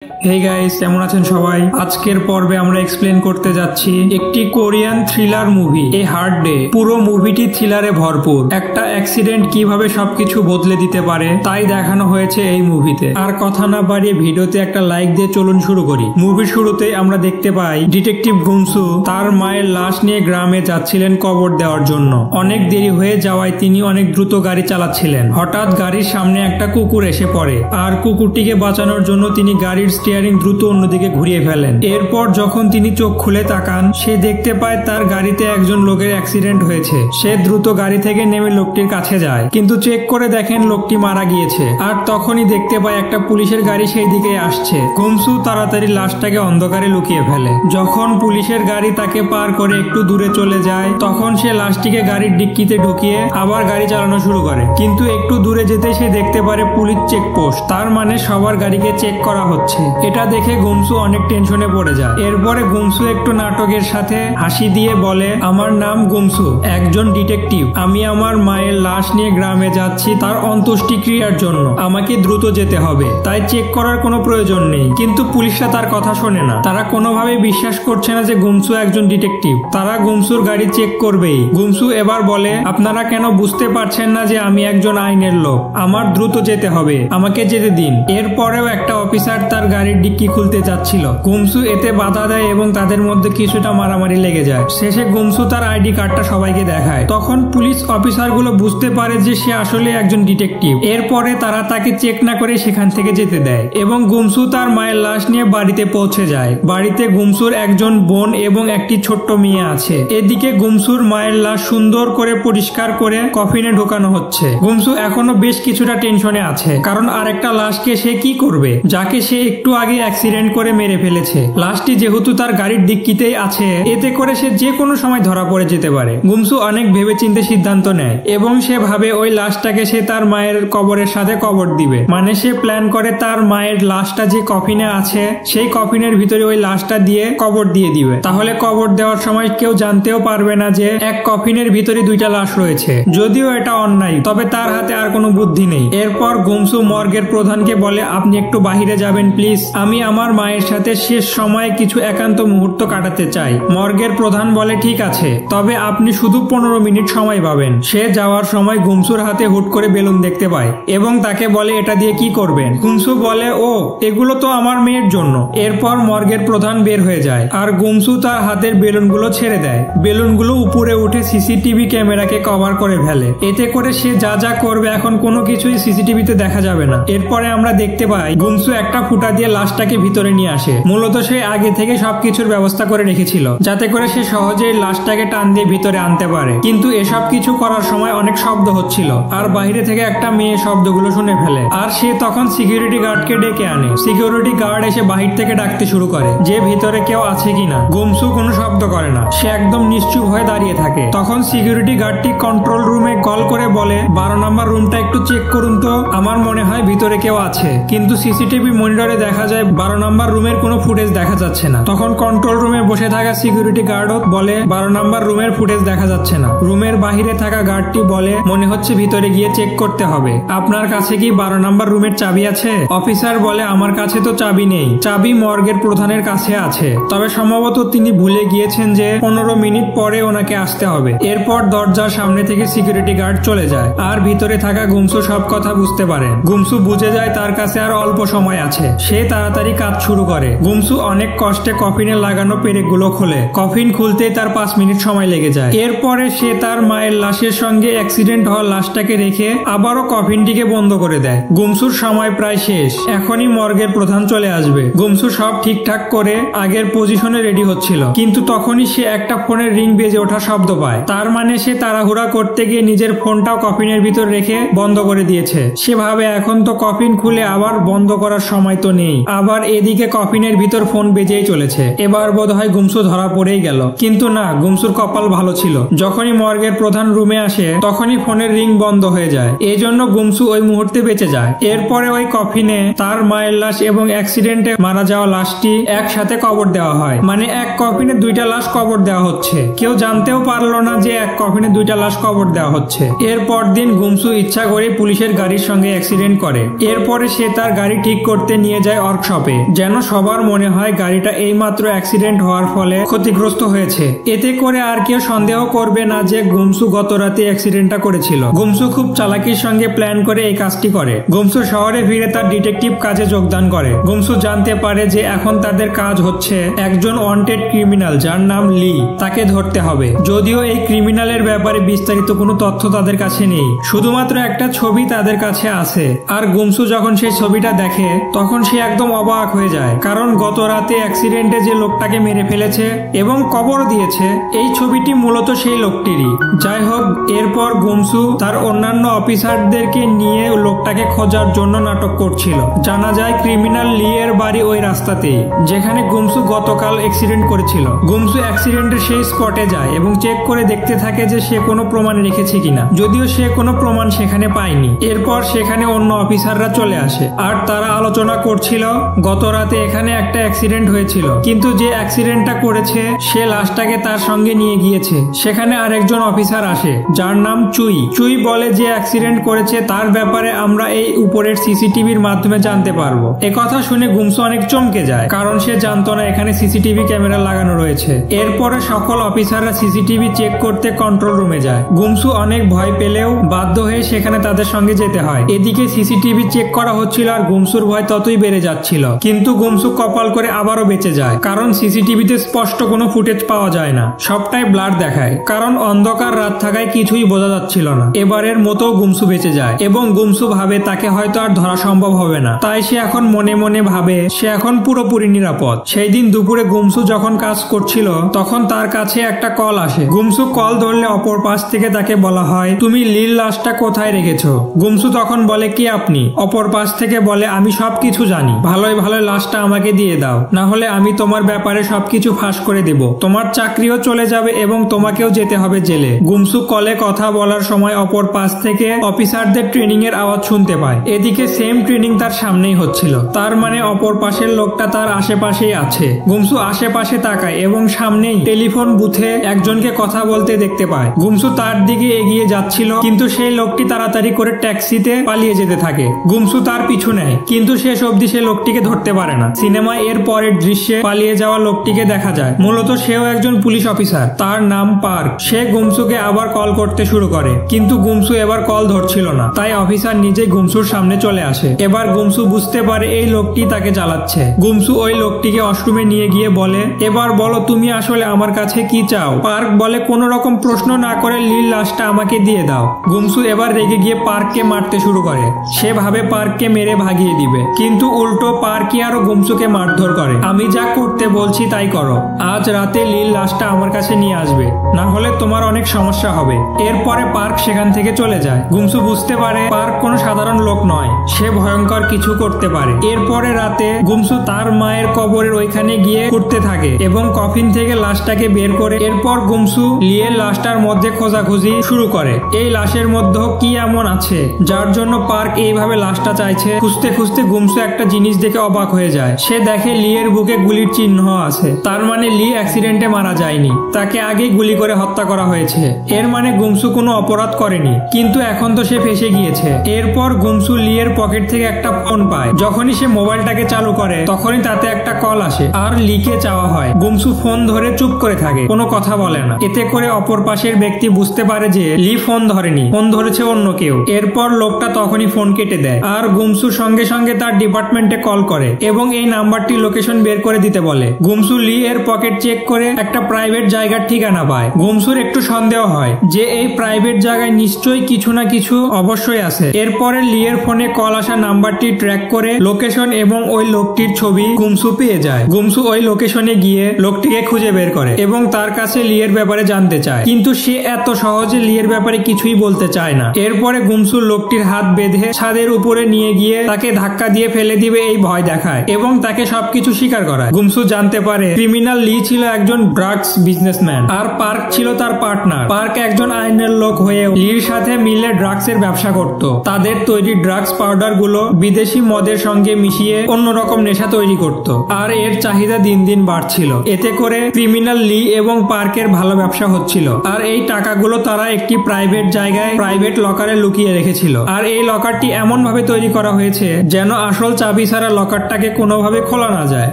Hey guys, কেমন আছেন সবাই? আজকের পর্বে আমরা এক্সপ্লেন করতে যাচ্ছি একটি কোরিয়ান থ্রিলার মুভি এ হার্ড ডে। পুরো মুভিটি থ্রিলারে ভরপুর। একটা অ্যাক্সিডেন্ট কিভাবে সবকিছু বদলে দিতে পারে তাই দেখানো হয়েছে এই মুভিতে। আর কথা না বাড়িয়ে ভিডিওতে একটা লাইক দিয়ে চলুন শুরু করি। মুভির শুরুতে আমরা দেখতে পাই ডিটেকটিভ গুমসু তার মায়ের লাশ নিয়ে গ্রামে যাচ্ছিলেন কবর দেওয়ার জন্য। অনেক দেরি হয়ে যাওয়ায় তিনি অনেক দ্রুত গাড়ি চালাচ্ছিলেন। হঠাৎ গাড়ির সামনে একটা কুকুর এসে পড়ে আর কুকুরটিকে বাঁচানোর জন্য তিনি গাড়ির স্টিয়ারিং দ্রুত অন্যদিকে ঘুরিয়ে ফেলেন। এরপর যখন তিনি চোখ খুলে তাকান, সে দেখতে পায় তার গাড়িতে একজন লোকের অ্যাক্সিডেন্ট হয়েছে। সে দ্রুত গাড়ি থেকে নেমে লোকটির কাছে যায়, কিন্তু চেক করে দেখেন লোকটি মারা গিয়েছে। আর তখনই দেখতে পায় একটা পুলিশের গাড়ি সেই দিকে আসছে। গুমসু তাড়াতাড়ি লাশটাকে অন্ধকারে লুকিয়ে ফেলে। যখন পুলিশের গাড়ি তাকে পার করে একটু দূরে চলে যায়, তখন সে লাশটিকে গাড়ির ডিক্কিতে ঢুকিয়ে আবার গাড়ি চালানো শুরু করে। কিন্তু একটু দূরে যেতে সে দেখতে পারে পুলিশ চেকপোস্ট, তার মানে সবার গাড়িকে চেক করা হচ্ছে। এটা দেখে গুমসু অনেক টেনশনে পড়ে যায়। এরপরে গুমসু একটু নাটকের সাথে হাসি দিয়ে বলে, আমার নাম গুমসু, একজন ডিটেকটিভ। আমি আমার মায়ের লাশ নিয়ে গ্রামে যাচ্ছি তার অন্ত্যেষ্টিক্রিয়ার জন্য। আমাকে দ্রুত যেতে হবে, তাই চেক করার কোনো প্রয়োজন নেই। কিন্তু পুলিশরা তার কথা শোনে না। তারা কোনোভাবে বিশ্বাস করছে না যে গুমসু একজন ডিটেকটিভ। তারা গুমসুর গাড়ি চেক করবেই। গুমসু এবার বলে, আপনারা কেন বুঝতে পারছেন না যে আমি একজন আইনের লোক? আমার দ্রুত যেতে হবে, আমাকে যেতে দিন। এরপরেও একটা অফিসার তার গাড়ির ডিক্কি খুলতে যাচ্ছিল। গুমসু এতে বাধা দেয় এবং তাদের মধ্যে কিছুটা মারামারি লেগে যায়। শেষে গুমসু তার আইডি কার্ডটা সবাইকে দেখায়। তখন পুলিশ অফিসার গুলো বুঝতে পারে যে সে আসলে একজন ডিটেকটিভ। এরপরে তারা তাকে চেক না করে সেখান থেকে যেতে দেয় এবং গুমসু তার মায়ের লাশ নিয়ে বাড়িতে পৌঁছে যায়। বাড়িতে গুমসুর একজন বোন এবং একটি ছোট্ট মেয়ে আছে। এদিকে গুমসুর মায়ের লাশ সুন্দর করে পরিষ্কার করে কফিনে ঢোকানো হচ্ছে। গুমসু এখনো বেশ কিছুটা টেনশনে আছে, কারণ আরেকটা লাশকে সে কি করবে, যাকে সে একটু আগে অ্যাক্সিডেন্ট করে মেরে ফেলেছে। লাশটি যেহেতু তার গাড়ির ডিক্কিতেই আছে, এতে করে সে যে কোনো সময় ধরা পড়ে যেতে পারে। গুমসু অনেক ভেবেচিন্তে সিদ্ধান্ত নেয় এবং সে ভাবে ওই লাশটাকে সে তার মায়ের কবরের সাথে কবর দিবে। মানে সে প্ল্যান করে তার মায়ের লাশটা যে কফিনে আছে সেই কফিনের ভিতরে ওই লাশটা দিয়ে কবর দিয়ে দিবে। তাহলে কবর দেওয়ার সময় কেউ জানতেও পারবে না যে এক কফিনের ভিতরে দুইটা লাশ রয়েছে। যদিও এটা অন্যায়, তবে তার হাতে আর কোনো বুদ্ধি নেই। এরপর গুমসু মর্গের প্রধানকে বলে, আপনি একটু বাহিরে যাবেন প্লিজ, আমি আমার মায়ের সাথে শেষ সময়ে কিছু একান্ত মুহূর্ত কাটাতে চাই। মর্গের প্রধান বলে, ঠিক আছে, তবে আপনি শুধু 15 মিনিট সময় পাবেন। সে যাওয়ার সময় গুমসুর হাতে হুট করে বেলুন দেখতে পায় এবং তাকে বলে, এটা দিয়ে কি করবেন? গুমসু বলে, ও এগুলো তো আমার মেয়ের জন্য। এরপর মর্গের প্রধান বের হয়ে যায় আর গুমসু তার হাতের বেলুনগুলো ছেড়ে দেয়। বেলুনগুলো উপরে উঠে সিসিটিভি ক্যামেরাকে কভার করে ফেলে। এতে করে সে যা যা করবে এখন কোনো কিছুই সিসিটিভিতে দেখা যাবে না। এরপরে আমরা দেখতে পাই গুমসু একটা ফুটা দিয়ে লাশটাকে ভিতরে নিয়ে আসে। মূলত সে আগে থেকে সবকিছুর ব্যবস্থা করে রেখেছিল যাতে করে সে সহজেই লাশটাকে টান দিয়ে ভিতরে আনতে পারে। কিন্তু এসব কিছু করার সময় অনেক শব্দ হচ্ছিল আর বাইরে থেকে একটা মেয়ে শব্দগুলো শুনে ফেলে। আর সে তখন সিকিউরিটি গার্ডকে ডেকে আনে। সিকিউরিটি গার্ড এসে বাহির থেকে ডাকতে শুরু করে যে ভিতরে কেউ আছে কিনা। গুমসু কোনো শব্দ করে না, সে একদম নিশ্চুপ হয়ে দাঁড়িয়ে থাকে। তখন সিকিউরিটি গার্ডটি কন্ট্রোল রুমে কল করে বলে, 12 নম্বর রুমটা একটু চেক করুন তো, আমার মনে হয় ভিতরে কেউ আছে। কিন্তু সিসিটিভি মনিটরে দেখা যায় 12 নম্বর রুমের কোনো ফুটেজ দেখা যাচ্ছে না। তখন কন্ট্রোল রুমে বসে থাকা সিকিউরিটি গার্ডও বলে, 12 নম্বর রুমের ফুটেজ দেখা যাচ্ছে না। রুমের বাহিরে থাকা গার্ডটি বলে, মনে হচ্ছে ভিতরে গিয়ে চেক করতে হবে। আপনার কাছে কি 12 নম্বর রুমের চাবি আছে? অফিসার বলে, আমার কাছে তো চাবি নেই, চাবি মর্গের প্রধানের কাছে আছে, তবে সম্ভবত তিনি ভুলে গিয়েছেন যে 15 মিনিট পরে ওনাকে আসতে হবে। এরপর দরজার সামনে থেকে সিকিউরিটি গার্ড চলে যায় আর ভিতরে থাকা গুমসু সব কথা বুঝতে পারে। গুমসু বুঝে যায় তার কাছে আর অল্প সময় আছে। সে তাড়াতাড়ি কাজ শুরু করে। গুমসু অনেক কষ্টে কফিনে লাগানো পেরেকগুলো খোলে। কফিন খুলতেই তার 5 মিনিট সময় লেগে যায়। এরপরে সে তার মায়ের লাশের সঙ্গে অ্যাক্সিডেন্ট হওয়া লাশটাকে রেখে আবারও কফিনটিকে বন্ধ করে দেয়। গুমসুর সময় প্রায় শেষ, এখনই মর্গের প্রধান চলে আসবে। গুমসু সব ঠিকঠাক করে আগের পজিশনে রেডি হচ্ছিল, কিন্তু তখনই সে একটা ফোনের রিং বেজে ওঠা শব্দ পায়। তার মানে সে তাড়াহুড়া করতে গিয়ে নিজের ফোনটাও কফিনের ভিতর রেখে বন্ধ করে দিয়েছে। সে ভাবে এখন তো কফিন খুলে আবার বন্ধ করার সময় তো নেই। আবার এদিকে কফিনের ভিতর ফোন বেজেই চলেছে। এবার বোধহয় গুমসু ধরা পড়েই গেল, কিন্তু না, গুমসুর কপাল ভালো ছিল। যখনই মর্গের প্রধান রুমে আসে তখনই ফোনের রিং বন্ধ হয়ে যায়। এই জন্য গুমসু ওই মুহূর্তে বেঁচে যায়। এরপরে ওই কফিনে তার মায়ের লাশ এবং অ্যাক্সিডেন্টে মারা যাওয়া লাশটি একসাথে কবর দেওয়া হয়। মানে এক কফিনে দুইটা লাশ কবর দেওয়া হচ্ছে। কেউ জানতেও পারলো না যে এক কফিনে দুইটা লাশ কবর দেওয়া হচ্ছে। এরপর দিন গুমসু ইচ্ছা করে পুলিশের গাড়ির সঙ্গে অ্যাক্সিডেন্ট করে। এরপরে সে তার গাড়ি ঠিক করতে নিয়ে যায় ওয়ার্কশপে, যেন সবার মনে হয় গাড়িটা এইমাত্র অ্যাক্সিডেন্ট হওয়ার ফলে ক্ষতিগ্রস্ত হয়েছে। এতে করে আর কেউ সন্দেহ করবে না যে গুমসু গত রাতে অ্যাক্সিডেন্টটা করেছিল। গুমসু খুব চালাকির সঙ্গে প্ল্যান করে এই কাজটি করে। গুমসু শহরে ফিরে তার ডিটেকটিভ কাজে যোগদান করে। গুমসু জানতে পারে যে এখন তাদের কাজ হচ্ছে একজন ওয়ান্টেড ক্রিমিনাল যার নাম লি, তাকে ধরতে হবে। যদিও এই ক্রিমিনালের ব্যাপারে বিস্তারিত কোনো তথ্য তাদের কাছে নেই, শুধুমাত্র একটা ছবি তাদের কাছে আছে। আর গুমসু যখন সেই ছবিটা দেখে তখন সে একদম অবাক হয়ে যায়, কারণ গত রাতে অ্যাক্সিডেন্টে যে লোকটাকে মেরে ফেলেছে এবং কবর দিয়েছে এই ছবিটি মূলত সেই লোকটিরই। যাই হোক, এরপর গুমসু তার অন্যান্য অফিসারদেরকে নিয়ে লোকটাকে খোঁজার জন্য নাটক করছিল। জানা যায় ক্রিমিনাল লি এর বাড়ি ওই রাস্তাতেই যেখানে গুমসু গতকাল অ্যাক্সিডেন্ট করেছিল। গুমসু অ্যাক্সিডেন্টের সেই স্পটে যায় এবং চেক করে দেখতে থাকে যে সে কোনো প্রমাণ রেখেছে কিনা, যদিও সে কোনো প্রমাণ সেখানে পায়নি। এরপর সেখানে অন্য অফিসাররা চলে আসে আর তারা আলোচনা করছিল গত রাতে এখানে একটা অ্যাক্সিডেন্ট হয়েছিল, কিন্তু যে অ্যাক্সিডেন্টটা করেছে সে লাশটাকে তার সঙ্গে নিয়ে গিয়েছে। সেখানে আরেকজন অফিসার আসে যার নাম চুই। চুই বলে যে অ্যাক্সিডেন্ট করেছে তার ব্যাপারে আমরা এই উপরের সিসিটিভির মাধ্যমে জানতে পারবো। একথা শুনে গুমসু অনেক চমকে যায়, কারণ সে জানতো না এখানে সিসিটিভি ক্যামেরা লাগানো রয়েছে। এরপরে সকল অফিসাররা সিসিটিভি চেক করতে কন্ট্রোল রুমে যায়। গুমসু অনেক ভয় পেলেও বাধ্য হয়ে সেখানে তাদের সঙ্গে যেতে হয়। এদিকে সিসিটিভি চেক করা হচ্ছিল আর গুমসুর ভয় ততই বেড়ে যাচ্ছিল, কিন্তু গুমসু কপাল করে আবারও বেঁচে যায়, কারণ সিসিটিভিতে স্পষ্ট কোনো ফুটেজ পাওয়া যায় না, সবটাই ব্লার দেখায়, কারণ অন্ধকার রাত থাকায় কিছুই বোঝা যাচ্ছিল না। এবারের মতো গুমসু বেঁচে যায় এবং গুমসু ভাবে তাকে হয়তো আর ধরা সম্ভব হবে না, তাই সে এখন মনে মনে ভাবে সে এখন পুরোপুরি নিরাপদ। সেই দিন দুপুরে গুমসু যখন কাজ করছিল তখন তার কাছে একটা কল আসে। গুমসু কল ধরলে অপর পাশ থেকে তাকে বলা হয়, তুমি লির লাশটা কোথায় রেখেছো? গুমসু তখন বলে, কি আপনি? অপর পাশ থেকে বলে, আমি সবকিছু জানি, ভালোই ভালো লাশটা আমাকে দিয়ে দাও, না হলে আমি তোমার ব্যাপারে সবকিছু ফাঁস করে দেব, তোমার চাকরিও চলে যাবে এবং তোমাকেও যেতে হবে জেলে। গুমসু কলে কথা বলার সময় অপর পাশ থেকে অফিসারদের ট্রেনিং এর আওয়াজ শুনতে পায়। এদিকে সেম ট্রেনিং তার সামনেই হচ্ছিল, তার মানে অপর পাশের লোকটা তার আশেপাশেই আছে। গুমসু আশেপাশে তাকায় এবং সামনেই টেলিফোন বুথে একজনকে কথা বলতে দেখতে পায়। গুমসু তার দিকে এগিয়ে যাচ্ছিল, কিন্তু সেই লোকটি তাড়াতাড়ি করে ট্যাক্সিতে পালিয়ে যেতে থাকে। গুমসু তার পিছু নেয়, কিন্তু শেষ অবধি সে লোকটিকে ধরতে পারে না। সিনেমায় এর পরের দৃশ্যে পালিয়ে যাওয়া লোকটিকে দেখা যায়, মূলত সেও একজন পুলিশ অফিসার, তার নাম পার্ক। সে গুমসুকে আবার কল করতে শুরু করে, কিন্তু গুমসু এবার কল ধরছিল না, তাই অফিসার নিজে গুমসুর সামনে চলে আসে। এবার গুমসু বুঝতে পারে এই লোকটি তাকে জ্বালাচ্ছে। গুমসু ওই লোকটিকে ওয়াশরুমে নিয়ে গিয়ে বলে, এবার বলো তুমি আসলে আমার কাছে কি চাও? পার্ক বলে, কোনো রকম প্রশ্ন না করে লির লাশটা আমাকে দিয়ে দাও। গুমসু এবার রেগে গিয়ে পার্ককে মারতে শুরু করে। সে ভাবে পার্ককে মেরে ভাগিয়ে দিবে, কিন্তু উল্টো পার্কই আরো গুমসুকে মারধর করে। আমি যা করতে বলছি তাই করো, আজ রাতে লির লাশটা আমার কাছে নিয়ে আসবে, না হলে তোমার অনেক সমস্যা হবে। এরপরে পার্ক সেখান থেকে চলে যায়। গুমসু বুঝতে পারে পার্ক কোনো সাধারণ লোক নয়, সে ভয়ঙ্কর কিছু করতে পারে। এরপরে রাতে গুমসু তার মায়ের কবরের ওইখানে গিয়ে ঘুরতে থাকে এবং কফিন থেকে লাশটাকে বের করে এরপর গুমসু লিয়ের লাশটার মধ্যে খোঁজাখুঁজি শুরু করে। এই লাশের মধ্যে কি এমন আছে যার জন্য পার্ক এইভাবে লাশটা চাইছে? খুঁজতে খুঁজতে গুমসু একটা জিনিস দেখে অবাক হয়ে যায়। সে দেখে লিয়ের বুকে গুলির চিহ্ন আছে, তার মানে লি অ্যাক্সিডেন্টে মারা যায়নি, তাকে আগেই গুলি করে হত্যা করা হয়েছে। এর মানে গুমসু কোনো অপরাধ করেনি, কিন্তু এখন তো সে ফেসে গিয়েছে। এরপর গুমসু লিয়ের পকেট থেকে একটা ফোন পায়। যখনই সে মোবাইলটাকে চালু করে তখনই তাতে একটা কল আসে আর লিকে চাওয়া হয়। গুমসু ফোন ধরে চুপ করে থাকে, কোনো কথা বলে না। এতে করে অপর পাশের ব্যক্তি বুঝতে পারে যে লি ফোন ধরেনি, ফোন ধরেছে অন্য কেউ। এরপর লোকটা তখনই ফোন কেটে দেয় আর গুমসু সঙ্গে সঙ্গে তার ডিপার্টমেন্টে কল করে এবং এই নাম্বারটি লোকেশন বের করে দিতে বলে। গুমসু লি এর পকেট চেক করে একটা প্রাইভেট জায়গার ঠিকানা পায়। গুমসুর একটু সন্দেহ হয় যে এই প্রাইভেট জায়গায় নিশ্চয়ই কিছু না কিছু অবশ্যই আছে। এরপরে লি এর ফোনে কল আসা নাম্বারটি ট্র্যাক করে লোকেশন এবং ওই লোকটির ছবি গুমসু পেয়ে যায়। গুমসু ওই লোকেশনে গিয়ে লোকটিকে খুঁজে বের করে এবং তার কাছে লি এর ব্যাপারে জানতে চায়, কিন্তু সে এত সহজে লি এর ব্যাপারে কিছুই বলতে চায় না। এরপরে গুমসু লোকটির হাত বেঁধে ছাদের উপরে নিয়ে গিয়ে তাকে ধাক্কা দিয়ে ফেলে দিবে এই ভয় দেখায় এবং তাকে সবকিছু স্বীকার করায়। গুমসু জানতে পারে ক্রিমিনাল লি ছিল একজন ড্রাগস বিজনেসম্যান আর পার্ক ছিল তার পার্টনার। পার্ক একজন আইনের লোক হয়ে লির সাথে মিলে ড্রাগস এর ব্যবসা করত। তাদের তৈরি ড্রাগস পাউডার গুলো বিদেশি মদের সঙ্গে মিশিয়ে অন্যরকম নেশা তৈরি করত আর এর চাহিদা দিন দিন বাড়ছিল। এতে করে ক্রিমিনাল লি এবং পার্কের ভালো ব্যবসা হচ্ছিল আর এই টাকাগুলো তারা একটি প্রাইভেট জায়গায় প্রাইভেট লকারে লুকিয়ে রেখেছিল। আর এই লকারটি এমন ভাবে তৈরি করা হয়েছে যেন আসল চাবি চাবি ছাড়া লকারটাকে কোনোভাবে খোলা না যায়।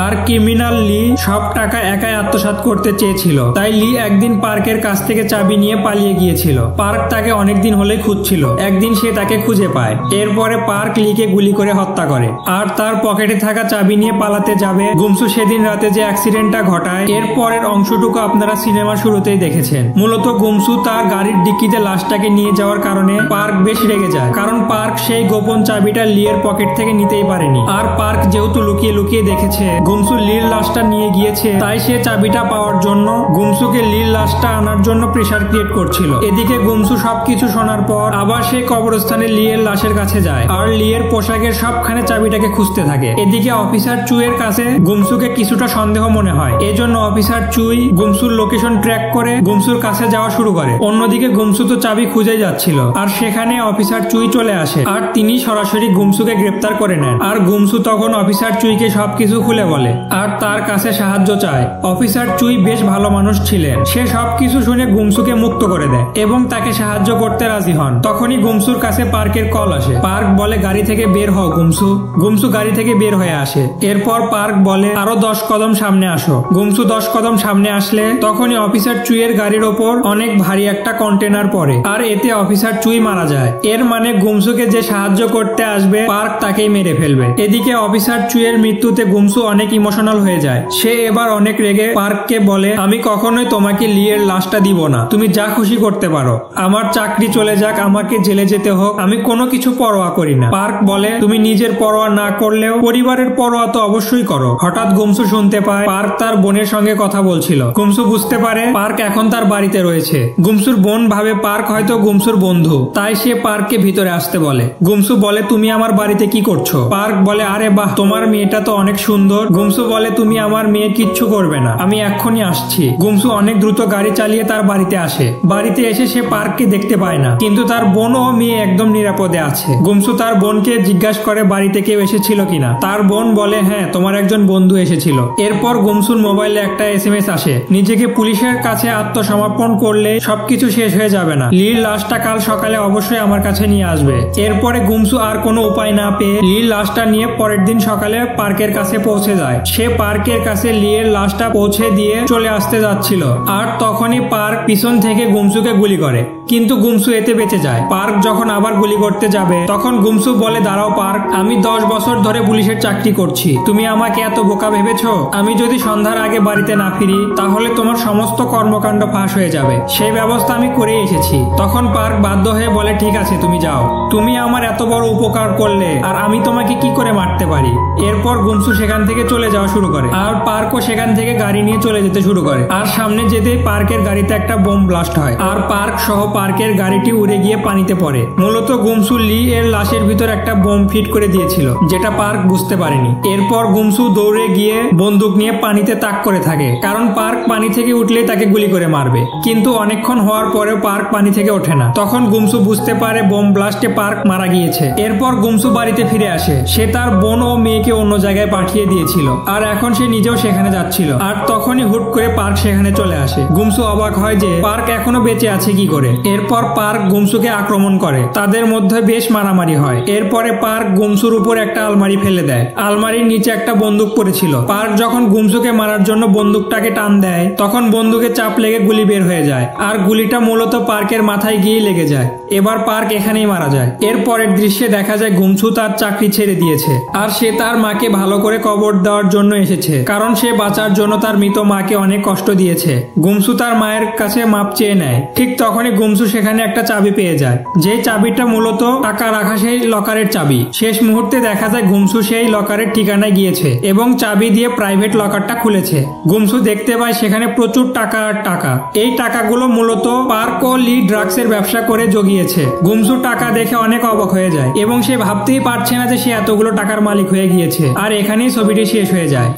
আর ক্রিমিনাল লি সব টাকা একাই আত্মসাৎ করতে চেয়েছিল, তাই লি একদিন পার্কের কাছ থেকে চাবি নিয়ে পালিয়ে গিয়েছিল। পার্ক তাকে অনেকদিন হলেই খুঁজছিল। একদিন সে তাকে খুঁজে পায়। এরপরে পার্ক লিকে গুলি করে হত্যা করে আর তার পকেটে থাকা চাবি নিয়ে পালাতে যাবে। গুমসু সেদিন রাতে যে অ্যাক্সিডেন্টটা ঘটায় এর পরের অংশটুকু আপনারা সিনেমার শুরুতেই দেখেছেন। মূলত গুমসু তার গাড়ির ডিক্কিতে লাশটাকে নিয়ে যাওয়ার কারণে পার্ক বেশ রেগে যায়, কারণ পার্ক সেই গোপন চাবিটা লিয়ের পকেট থেকে নিতেই পারেনি। আর পার্ক যেহেতু লুকিয়ে লুকিয়ে দেখেছে গুমসু লির লাশটা নিয়ে গিয়েছে, তাই সে চাবিটা পাওয়ার জন্য গুমসুকে লির লাশটা আনার জন্য প্রেসার ক্রিয়েট করছিল। এদিকে গুমসু সবকিছু শোনার পর আবার সে কবরস্থানে লিয়ের লাশের কাছে যায় আর লিয়ের পোশাকের সবখানে চাবিটাকে খুঁজতে থাকে। এদিকে অফিসার চুয়ের কাছে গুমসুকে কিছুটা সন্দেহ মনে হয়, এজন্য অফিসার চুই গুমসুর লোকেশন ট্র্যাক করে গুমসুর কাছে যাওয়া শুরু করে। অন্যদিকে গুমসু তো চাবি খুঁজে যাচ্ছিল আর সেখানে অফিসার চুই চলে আসে আর তিনি সরাসরি গুমসুকে গ্রেপ্তার করে নেন। আর গুমসু তখন অফিসার চুইকে সবকিছু খুলে বলে আর তার কাছে সাহায্য চায়। অফিসার চুই বেশ ভালো মানুষ ছিলেন, সে সবকিছু শুনে গুমসুকে মুক্ত করে দেয় এবং তাকে সাহায্য করতে রাজি হন। তখনই গুমসুর কাছে পার্কের কল আসে। পার্ক বলে গাড়ি থেকে বের হও গুমসু। গুমসু গাড়ি থেকে বের হয়ে আসে। এরপর পার্ক বলে আরো 10 কদম সামনে আসো। গুমসু 10 কদম সামনে আসলে তখনই অফিসার চুইয়ের গাড়ির ওপর অনেক ভারী একটা কন্টেনার পড়ে আর এতে অফিসার চুই মারা যায়। এর মানে গুমসুকে যে সাহায্য করতে আসবে পার্ক তাকেই মেরে ফেলবে। এদিকে অফিসার চুইয়ের মৃত্যুতে গুমসু অনেক ইমোশনাল হয়ে যায়। সে এবার অনেক রেগে পার্ককে বলে আমি কখনোই তোমাকে লিয়ের লাশটা দিব না, তুমি যা খুশি করতে পারো, আমার চাকরি চলে যাক, আমাকে জেলে যেতে হোক, আমি কোনো কিছু পরোয়া করি না। পার্ক বলে তুমি নিজের পরোয়া না করলেও পরিবারের পরোয়া তো অবশ্যই করো। হঠাৎ গুমসু শুনতে পায় পার্ক তার বোনের সঙ্গে কথা বলছিল। গুমসু বুঝতে পারে পার্ক এখন তার বাড়িতে রয়েছে। গুমসুর বোন ভাবে পার্ক হয়তো গুমসুর বন্ধু, তাই সে পার্ককে ভিতরে আসতে বলে। গুমসু বলে তুমি আমার বাড়িতে কি করছো? পার্ক বলে আরে বাহ, তোমার মেয়েটা তো অনেক সুন্দর। গুমসু বলে তুমি আমার মেয়ে কিচ্ছু করবে না, আমি এক্ষুনি আসছি। গুমসু অনেক দ্রুত গাড়ি চালিয়ে তার বাড়িতে আসে। বাড়িতে এসে সে পার্ককে দেখতে পায় না, কিন্তু তার বোন ও মেয়ে একদম নিরাপদে আছে। গুমসু তার বোনকে জিজ্ঞাসা করে বাড়িতে কেউ এসেছিল কিনা। তার বোন বলে হ্যাঁ, তোমার একজন বন্ধু এসেছিল। এরপর গুমসুর মোবাইলে একটা SMS আসে, নিজেকে পুলিশের কাছে আত্মসমর্পণ করলে সবকিছু শেষ হয়ে যাবে না, লির লাশটা কাল সকালে অবশ্যই আমার কাছে নিয়ে আসবে। এরপরে গুমসু আর কোনো উপায় না পেয়ে লির লাশটা নিয়ে পরের দিন সকালে পার্কের কাছে পৌঁছে যায়। সে পার্কের কাছে লিয়ের লাশটা পৌঁছে দিয়ে চলে আসতে যাচ্ছিল আর তখনই পার্ক পিছন থেকে গুমসুকে গুলি করে, কিন্তু গুমসু এতে বেঁচে যায়। পার্ক যখন আবার গুলি করতে যাবে তখন গুমসু বলে দাঁড়াও পার্ক, আমি 10 বছর ধরে পুলিশের চাকরি করছি, তুমি আমাকে এত বোকা ভেবেছো? আমি যদি সন্ধ্যার আগে বাড়িতে না ফিরি তাহলে তোমার সমস্ত কর্মকাণ্ড ফাঁস হয়ে যাবে, সেই ব্যবস্থা আমি করে এসেছি। তখন পার্ক বাধ্য হয়ে বলে ঠিক আছে তুমি যাও, তুমি আমার এত বড় উপকার করলে আর আমি তোমাকে কি করে মারতে পারি। এরপর গুমসু সেখান থেকে চলে যাওয়া শুরু করে আর পার্কও সেখান থেকে গাড়ি নিয়ে চলে যেতে শুরু করে। আর সামনে যেতেই পার্কের গাড়িতে একটা বোম ব্লাস্ট হয় আর পার্ক সহ পার্কের গাড়িটি উড়ে গিয়ে পানিতে পড়ে। মূলত গুমসু লি এর লাশের ভিতর একটা বোম ফিট করে দিয়েছিল, যেটা পার্ক বুঝতে পারেনি। এরপর গুমসু দৌড়ে গিয়ে বন্দুক নিয়ে পানিতে তাক করে থাকে, কারণ পার্ক পানি থেকে উঠলেই তাকে গুলি করে মারবে। কিন্তু অনেকক্ষণ হওয়ার পরেও পার্ক পানি থেকে ওঠে না। তখন গুমসু বুঝতে পারে বোম ব্লাস্টে পার্ক মারা গিয়েছে। এরপর গুমসু বাড়িতে ফিরে আসে। সে তার বোন ও মেয়েকে অন্য জায়গায় পাঠিয়ে দিয়েছিল আর এখন সে নিজেও সেখানে যাচ্ছিল। আর তখনই হুট করে পার্ক সেখানে চলে আসে। গুমসু অবাক হয় যে পার্ক এখনো বেঁচে আছে কি করে। এরপর পার্ক গুমসুকে আক্রমণ করে, তাদের মধ্যে বেশ মারামারি হয়। এরপরে পার্ক গুমসুর উপর একটা আলমারি ফেলে দেয়। আলমারির নিচে একটা বন্দুক পড়েছিল। পার্ক যখন গুমসুকে মারার জন্য বন্দুকটাকে টান দেয় তখন বন্দুকে চাপ লেগে গুলি বের হয়ে যায় আর গুলিটা মূলত পার্কের মাথায় গিয়ে লেগে যায়। এবার পার্ক এখানেই মারা যায়। এর পরের দৃশ্যে দেখা যায় গুমসু তার চাকরি ছেড়ে দিয়েছে আর সে তার মাকে ভালো করে কবর দেওয়ার জন্য এসেছে, কারণ সে বাঁচার জন্য তার মৃত মাকে অনেক কষ্ট দিয়েছে। গুমসু তার মায়ের কাছে মাপ চেয়ে নেয়। ঠিক তখনই গুমসু সেখানে একটা চাবি পেয়ে যায়, যে চাবিটা মূলত টাকা রাখা সেই লকারের চাবি। শেষ মুহূর্তে দেখা যায় গুমসু সেই লকারের ঠিকানায় গিয়েছে এবং চাবি দিয়ে প্রাইভেট লকারটা খুলেছে। গুমসু দেখতে পায় সেখানে প্রচুর টাকা আর টাকা। এই টাকাগুলো মূলত পার্ক ও লি ড্রাগসের ব্যবসা করে জগিয়েছে। গুমসু টাকা দেখে অনেক অবাক হয়ে যায় এবং সে ভাবতেই পারছে না যে সে এতগুলো টাকার মালিক হয়ে গিয়েছে। আর এখানেই ছবিটি শেষ হয়ে যায়।